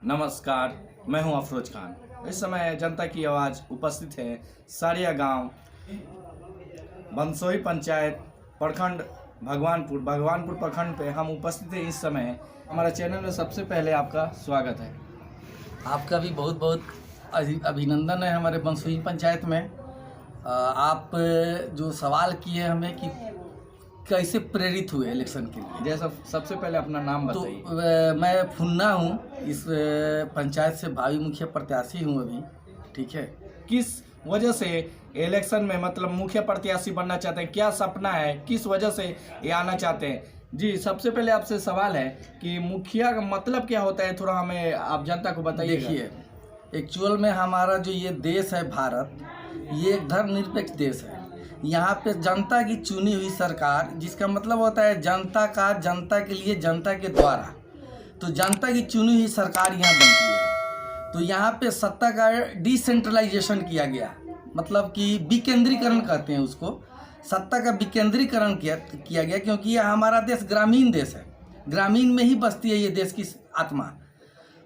नमस्कार, मैं हूं अफरोज खान। इस समय जनता की आवाज़ उपस्थित है सारिया गांव, बंसोई पंचायत, प्रखंड भगवानपुर प्रखंड पे हम उपस्थित हैं। इस समय हमारा चैनल में सबसे पहले आपका स्वागत है। आपका भी बहुत बहुत अभिनंदन है हमारे बंसोई पंचायत में। आप जो सवाल किए हमें कि कैसे प्रेरित हुए इलेक्शन के लिए, जैसा सबसे पहले अपना नाम तो बताइए। मैं फुन्ना हूँ, इस पंचायत से भावी मुखिया प्रत्याशी हूँ अभी। ठीक है। किस वजह से इलेक्शन में मतलब मुखिया प्रत्याशी बनना चाहते हैं, क्या सपना है, किस वजह से ये आना चाहते हैं? जी, सबसे पहले आपसे सवाल है कि मुखिया का मतलब क्या होता है, थोड़ा हमें आप जनता को बताइए। देखिए, एक्चुअल में हमारा जो ये देश है भारत, ये एक धर्मनिरपेक्ष देश है। यहाँ पे जनता की चुनी हुई सरकार, जिसका मतलब होता है जनता का, जनता के लिए, जनता के द्वारा, तो जनता की चुनी हुई सरकार यहाँ बनती है। तो यहाँ पे सत्ता का डिसेंट्रलाइजेशन किया गया, मतलब कि विकेंद्रीकरण कहते हैं उसको। सत्ता का विकेंद्रीकरण किया गया, क्योंकि यह हमारा देश ग्रामीण देश है, ग्रामीण में ही बसती है ये देश की आत्मा।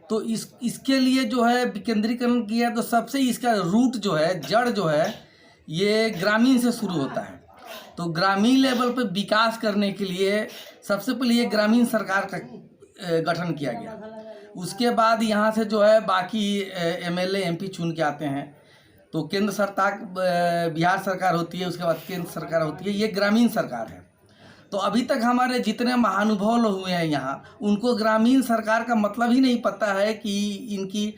तो इसके लिए जो है विकेंद्रीकरण किया, तो सबसे इसका रूट जो है, जड़ जो है, ये ग्रामीण से शुरू होता है। तो ग्रामीण लेवल पे विकास करने के लिए सबसे पहले ये ग्रामीण सरकार का गठन किया गया। उसके बाद यहाँ से जो है बाकी एमएलए एमपी चुन के आते हैं। तो केंद्र सरकार, बिहार सरकार होती है, उसके बाद केंद्र सरकार होती है, ये ग्रामीण सरकार है। तो अभी तक हमारे जितने महानुभाव लोग हुए हैं यहाँ, उनको ग्रामीण सरकार का मतलब ही नहीं पता है कि इनकी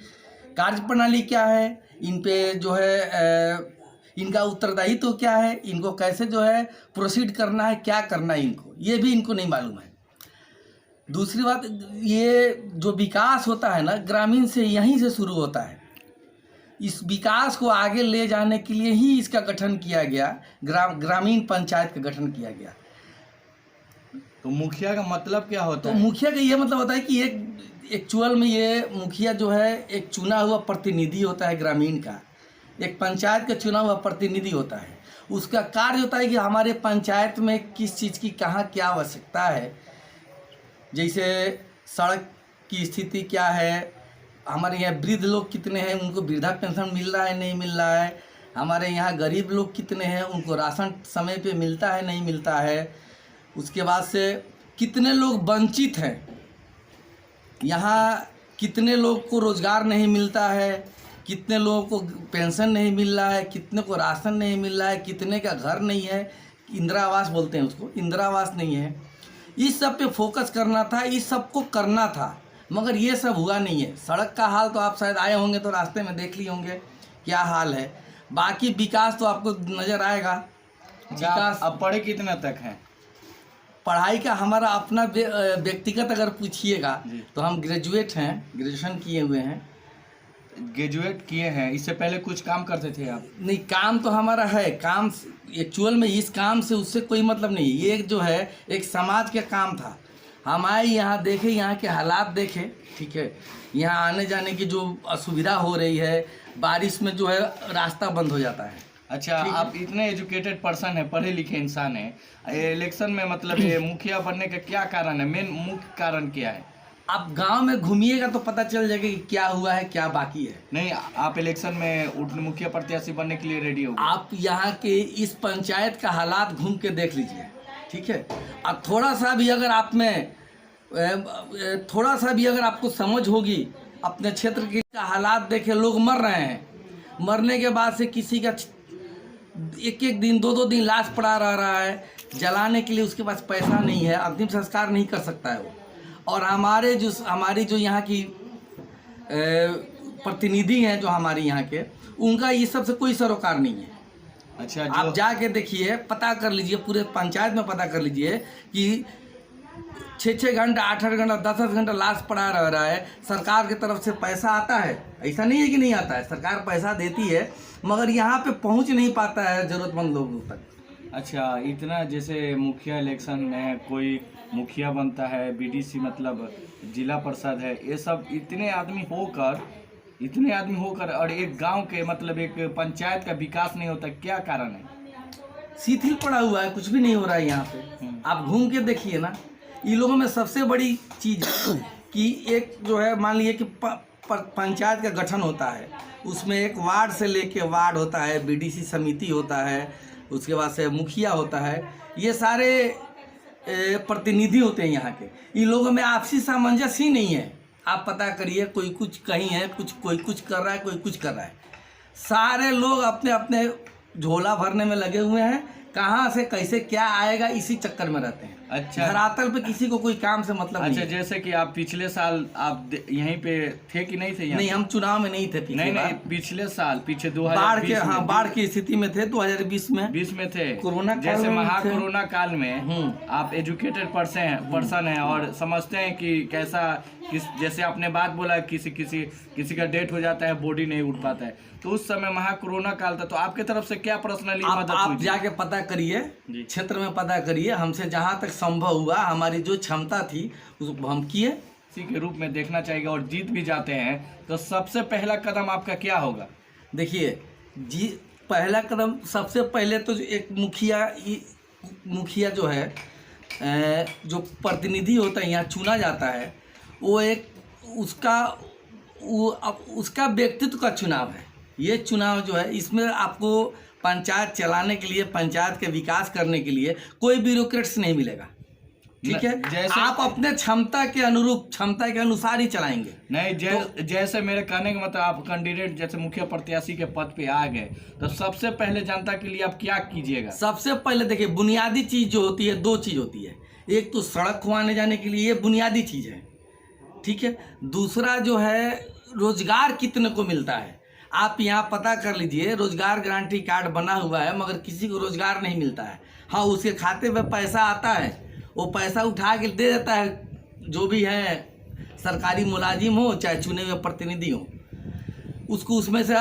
कार्यप्रणाली क्या है, इन पे जो है इनका उत्तरदायित्व तो क्या है, इनको कैसे जो है प्रोसीड करना है, क्या करना है इनको, ये भी इनको नहीं मालूम है। दूसरी बात, ये जो विकास होता है ना, ग्रामीण से यहीं से शुरू होता है। इस विकास को आगे ले जाने के लिए ही इसका गठन किया गया, ग्रामीण पंचायत का गठन किया गया। तो मुखिया का मतलब क्या होता है? तो मुखिया का ये मतलब होता है कि एक एक्चुअल में ये मुखिया जो है एक चुना हुआ प्रतिनिधि होता है ग्रामीण का, एक पंचायत का चुना हुआ प्रतिनिधि होता है। उसका कार्य होता है कि हमारे पंचायत में किस चीज़ की कहाँ क्या आवश्यकता है, जैसे सड़क की स्थिति क्या है, हमारे यहाँ वृद्ध लोग कितने हैं, उनको वृद्धा पेंशन मिल रहा है नहीं मिल रहा है, हमारे यहाँ गरीब लोग कितने हैं, उनको राशन समय पे मिलता है नहीं मिलता है, उसके बाद से कितने लोग वंचित हैं, यहाँ कितने लोग को रोज़गार नहीं मिलता है, कितने लोगों को पेंशन नहीं मिल रहा है, कितने को राशन नहीं मिल रहा है, कितने का घर नहीं है, इंदिरा आवास बोलते हैं उसको, इंदिरा आवास नहीं है। इस सब पे फोकस करना था, इस सब को करना था, मगर ये सब हुआ नहीं है। सड़क का हाल तो आप शायद आए होंगे तो रास्ते में देख लिए होंगे क्या हाल है। बाकी विकास तो आपको नज़र आएगा। विकास अब पढ़े कितना तक हैं? पढ़ाई का हमारा अपना व्यक्तिगत अगर पूछिएगा तो हम ग्रेजुएट हैं, ग्रेजुएशन किए हुए हैं। ग्रेजुएट किए हैं, इससे पहले कुछ काम करते थे आप? नहीं, काम तो हमारा है, काम एक्चुअल में इस काम से उससे कोई मतलब नहीं। ये जो है एक समाज का काम था। हम आए यहाँ देखे, यहाँ के हालात देखे, ठीक है, यहाँ आने जाने की जो असुविधा हो रही है, बारिश में जो है रास्ता बंद हो जाता है। अच्छा, आप इतने एजुकेटेड पर्सन है, पढ़े लिखे इंसान है, इलेक्शन में मतलब ये मुखिया बनने का क्या कारण है, मेन मुख्य कारण क्या है? आप गांव में घूमिएगा तो पता चल जाएगा कि क्या हुआ है क्या बाकी है। नहीं, आप इलेक्शन में मुखिया प्रत्याशी बनने के लिए रेडी हो? आप यहाँ के इस पंचायत का हालात घूम के देख लीजिए, ठीक है। अब थोड़ा सा भी अगर आप में थोड़ा सा भी अगर आपको समझ होगी, अपने क्षेत्र के हालात देखे, लोग मर रहे हैं, मरने के बाद से किसी का एक एक दिन दो दिन लाश पड़ा रहा है, जलाने के लिए उसके पास पैसा नहीं है, अंतिम संस्कार नहीं कर सकता है वो। और हमारी जो यहाँ की प्रतिनिधि हैं जो हमारे यहाँ के, उनका ये सब से कोई सरोकार नहीं है। अच्छा, आप जाके देखिए, पता कर लीजिए, पूरे पंचायत में पता कर लीजिए कि 6-6 घंटा 8-8 घंटा 10-10 घंटा लाश पड़ा रहा है। सरकार की तरफ से पैसा आता है, ऐसा नहीं है कि नहीं आता है, सरकार पैसा देती है, मगर यहाँ पे पहुँच नहीं पाता है ज़रूरतमंद लोगों तक। अच्छा, इतना जैसे मुखिया इलेक्शन में कोई मुखिया बनता है, बीडीसी मतलब जिला परिषद है, ये सब इतने आदमी होकर और एक गांव के मतलब एक पंचायत का विकास नहीं होता, क्या कारण है? शिथिल पड़ा हुआ है, कुछ भी नहीं हो रहा है यहाँ पे। आप घूम के देखिए ना, इन लोगों में सबसे बड़ी चीज़ कि एक जो है मान लीजिए कि पंचायत का गठन होता है, उसमें एक वार्ड से लेके वार्ड होता है, बीडीसी समिति होता है, उसके बाद से मुखिया होता है, ये सारे प्रतिनिधि होते हैं यहाँ के। इन लोगों में आपसी सामंजस्य ही नहीं है। आप पता करिए, कोई कुछ कहीं है, कोई कुछ कर रहा है, कोई कुछ कर रहा है। सारे लोग अपने अपने झोला भरने में लगे हुए हैं, कहाँ से कैसे क्या आएगा इसी चक्कर में रहते हैं। अच्छा, धरातल पे किसी को कोई काम से मतलब अच्छा नहीं है। जैसे कि आप पिछले साल आप यहीं पे थे कि नहीं थे? यहाँ नहीं, हम चुनाव में नहीं थे पिछली नहीं बार। नहीं, पिछले साल, पीछे बाढ़ के 2020 में, बाढ़ की स्थिति में थे 2020 में। 20 में थे, कोरोना काल जैसे में महा थे। कोरोना काल में आप एजुकेटेड पर्सन हैं और समझते हैं कि कैसा जैसे आपने बात बोला, किसी का डेथ हो जाता है, बॉडी नहीं उठ पाता है, तो उस समय महा कोरोना काल था, तो आपके तरफ से क्या पर्सनली मदद हुई? आप जाके पता करिए, क्षेत्र में पता करिए, हमसे जहाँ तक संभव हुआ, हमारी जो क्षमता थी उसको हम किए। इसी के रूप में देखना चाहिए, और जीत भी जाते हैं तो सबसे पहला कदम आपका क्या होगा? देखिए जी, पहला कदम सबसे पहले तो एक मुखिया जो है, जो प्रतिनिधि होता है यहाँ चुना जाता है, वो एक उसका व्यक्तित्व का चुनाव है। ये चुनाव जो है, इसमें आपको पंचायत चलाने के लिए, पंचायत के विकास करने के लिए कोई ब्यूरोक्रेट्स नहीं मिलेगा, ठीक है? आप अपने क्षमता के अनुरूप, क्षमता के अनुसार ही चलाएंगे। नहीं, जैसे मेरे कहने का मतलब, आप कैंडिडेट जैसे मुखिया प्रत्याशी के पद पे आ गए, तो सबसे पहले जनता के लिए आप क्या कीजिएगा? सबसे पहले देखिए, बुनियादी चीज़ जो होती है, दो चीज़ होती है। एक तो सड़क को आने जाने के लिए, ये बुनियादी चीज़ है, ठीक है? दूसरा जो है, रोजगार कितने को मिलता है। आप यहाँ पता कर लीजिए, रोजगार गारंटी कार्ड बना हुआ है, मगर किसी को रोजगार नहीं मिलता है। हाँ, उसके खाते में पैसा आता है, वो पैसा उठा के दे देता है, जो भी है सरकारी मुलाजिम हो चाहे चुने हुए प्रतिनिधि हो, उसको उसमें से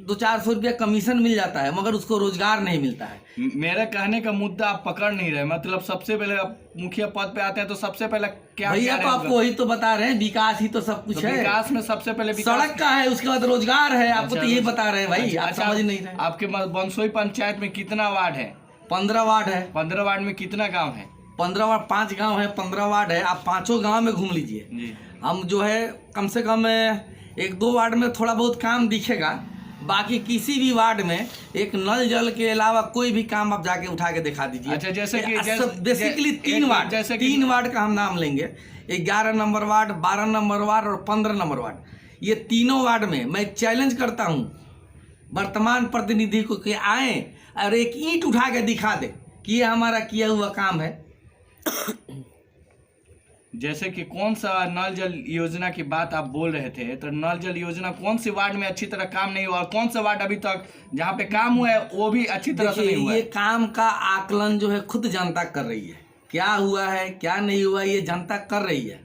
200-400 रुपया कमीशन मिल जाता है, मगर उसको रोजगार नहीं मिलता है। मेरा कहने का मुद्दा आप पकड़ नहीं रहे। मतलब सबसे पहले आप मुखिया पद पे आते हैं तो सबसे पहले क्या? भैया तो आपको वही तो बता रहे हैं, विकास ही तो सब कुछ है। विकास में सबसे पहले सड़क का है, उसके बाद रोजगार है। आपको तो यही बता रहे हैं भाई, आप समझ नहीं रहे। आपके बंसोई पंचायत में कितना वार्ड है? 15 वार्ड है। 15 वार्ड में कितना गाँव है? 15 वार्ड, 5 गाँव है, 15 वार्ड है। आप 5 गाँव में घूम लीजिए। हम जो है कम से कम 1-2 वार्ड में थोड़ा बहुत काम दिखेगा, बाकी किसी भी वार्ड में एक नल जल के अलावा कोई भी काम आप जाके उठा के दिखा दीजिए। अच्छा, जैसे कि बेसिकली 3 वार्ड, जैसे 3 वार्ड का हम नाम लेंगे, 11 नंबर वार्ड, 12 नंबर वार्ड और 15 नंबर वार्ड। ये तीनों वार्ड में मैं चैलेंज करता हूँ वर्तमान प्रतिनिधि को कि आए और एक ईंट उठा के दिखा दे कि ये हमारा किया हुआ काम है। जैसे कि कौन सा नल जल योजना की बात आप बोल रहे थे, तो नल जल योजना कौन सी वार्ड में अच्छी तरह काम नहीं हुआ, और कौन सा वार्ड अभी तक जहाँ पे काम हुआ है वो भी अच्छी तरह से नहीं हुआ है? ये काम का आकलन जो है खुद जनता कर रही है, क्या हुआ है क्या नहीं हुआ ये जनता कर रही है,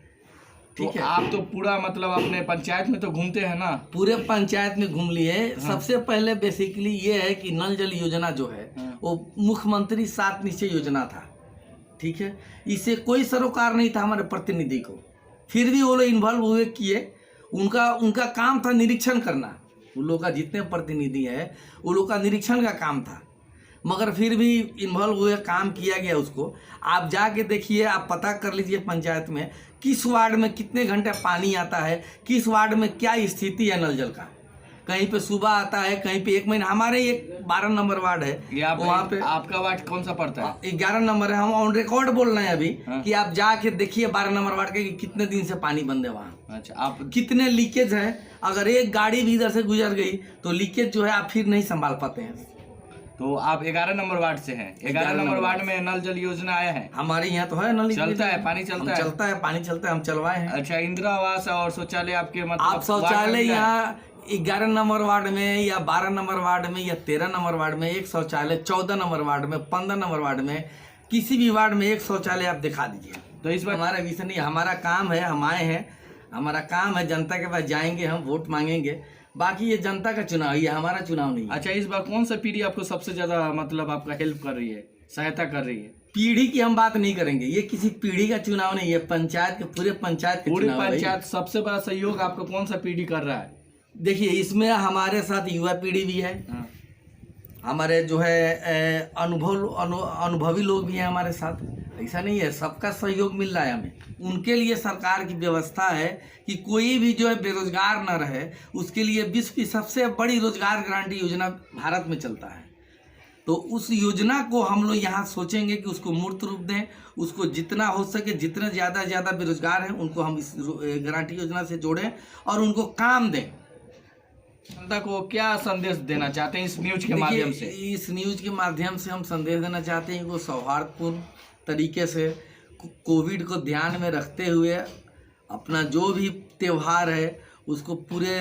ठीक है? आप तो पूरा मतलब अपने पंचायत में तो घूमते हैं ना? पूरे पंचायत में घूम लिए। सबसे पहले बेसिकली ये है कि नल जल योजना जो है वो मुख्यमंत्री 7 निश्चय योजना था, ठीक है? इससे कोई सरोकार नहीं था हमारे प्रतिनिधि को, फिर भी वो लोग इन्वॉल्व हुए, किए। उनका काम था निरीक्षण करना। उन लोग का जितने प्रतिनिधि है वो लोग का निरीक्षण का काम था, मगर फिर भी इन्वॉल्व हुए, काम किया गया उसको। आप जाके देखिए, आप पता कर लीजिए पंचायत में किस वार्ड में कितने घंटे पानी आता है, किस वार्ड में क्या स्थिति है नल जल का। कहीं पे सुबह आता है, कहीं पे 1 महीना। हमारे एक 12 नंबर वार्ड है, वहाँ पे। आपका वार्ड कौन सा पड़ता है? 11 नंबर है। हम ऑन रिकॉर्ड बोल रहे हैं अभी कि आप जाके देखिए 12 नंबर वार्ड के कि कितने दिन से पानी बंद है वहाँ। अच्छा, आप कितने लीकेज है। अगर एक गाड़ी भी इधर से गुजर गई तो लीकेज जो है आप फिर नहीं संभाल पाते हैं। तो आप 11 नंबर वार्ड से हैं। 11 नंबर वार्ड में नल जल योजना आया है? हमारे यहाँ तो है नल, चलता है, पानी चलता है, पानी चलता है, हम चलवाए हैं। अच्छा, इंदिरा आवास और शौचालय आपके मतलब आप शौचालय यहाँ 11 नंबर वार्ड में या 12 नंबर वार्ड में या 13 नंबर वार्ड में एक शौचालय, 14 नंबर वार्ड में, 15 नंबर वार्ड में, किसी भी वार्ड में एक शौचालय आप दिखा दीजिए। तो इस बार हमारा विषय नहीं, हमारा काम है, हम आए हैं, हमारा काम है, जनता के पास जाएंगे, हम वोट मांगेंगे। बाकी ये जनता का चुनाव, ये हमारा चुनाव नहीं है। अच्छा, इस बार कौन सा पीढ़ी आपको सबसे ज्यादा मतलब आपका हेल्प कर रही है, सहायता कर रही है? पीढ़ी की हम बात नहीं करेंगे, ये किसी पीढ़ी का चुनाव नहीं है, पंचायत के पूरे पंचायत सबसे बड़ा सहयोग आपको कौन सा पीढ़ी कर रहा है? देखिए, इसमें हमारे साथ युवा पीढ़ी भी है, हमारे जो है अनुभवी लोग भी हैं हमारे साथ, ऐसा नहीं है, सबका सहयोग मिल रहा है हमें। उनके लिए सरकार की व्यवस्था है कि कोई भी जो है बेरोजगार न रहे, उसके लिए विश्व की सबसे बड़ी रोजगार गारंटी योजना भारत में चलता है। तो उस योजना को हम लोग यहाँ सोचेंगे कि उसको मूर्त रूप दें, उसको जितना हो सके, जितने ज़्यादा बेरोजगार हैं उनको हम इस गारंटी योजना से जोड़ें और उनको काम दें। जनता को क्या संदेश देना चाहते हैं इस न्यूज के माध्यम से? इस न्यूज के माध्यम से हम संदेश देना चाहते हैं कि वो सौहार्दपूर्ण तरीके से कोविड को ध्यान में रखते हुए अपना जो भी त्यौहार है उसको पूरे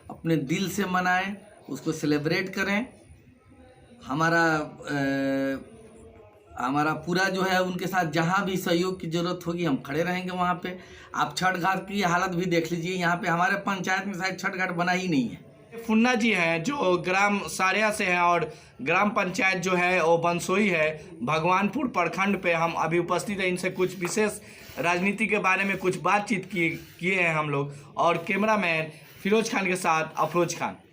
अपने दिल से मनाएं, उसको सेलिब्रेट करें। हमारा पूरा जो है उनके साथ जहाँ भी सहयोग की ज़रूरत होगी हम खड़े रहेंगे वहाँ पे। आप छठ घाट की हालत भी देख लीजिए, यहाँ पे हमारे पंचायत में शायद छठ घाट बना ही नहीं है। फुन्ना जी हैं जो ग्राम सारिया से हैं और ग्राम पंचायत जो है वो बंसोई है, भगवानपुर प्रखंड पे हम अभी उपस्थित हैं। इनसे कुछ विशेष राजनीति के बारे में कुछ बातचीत किए हैं हम लोग। और कैमरामैन फिरोज खान के साथ अफरोज खान।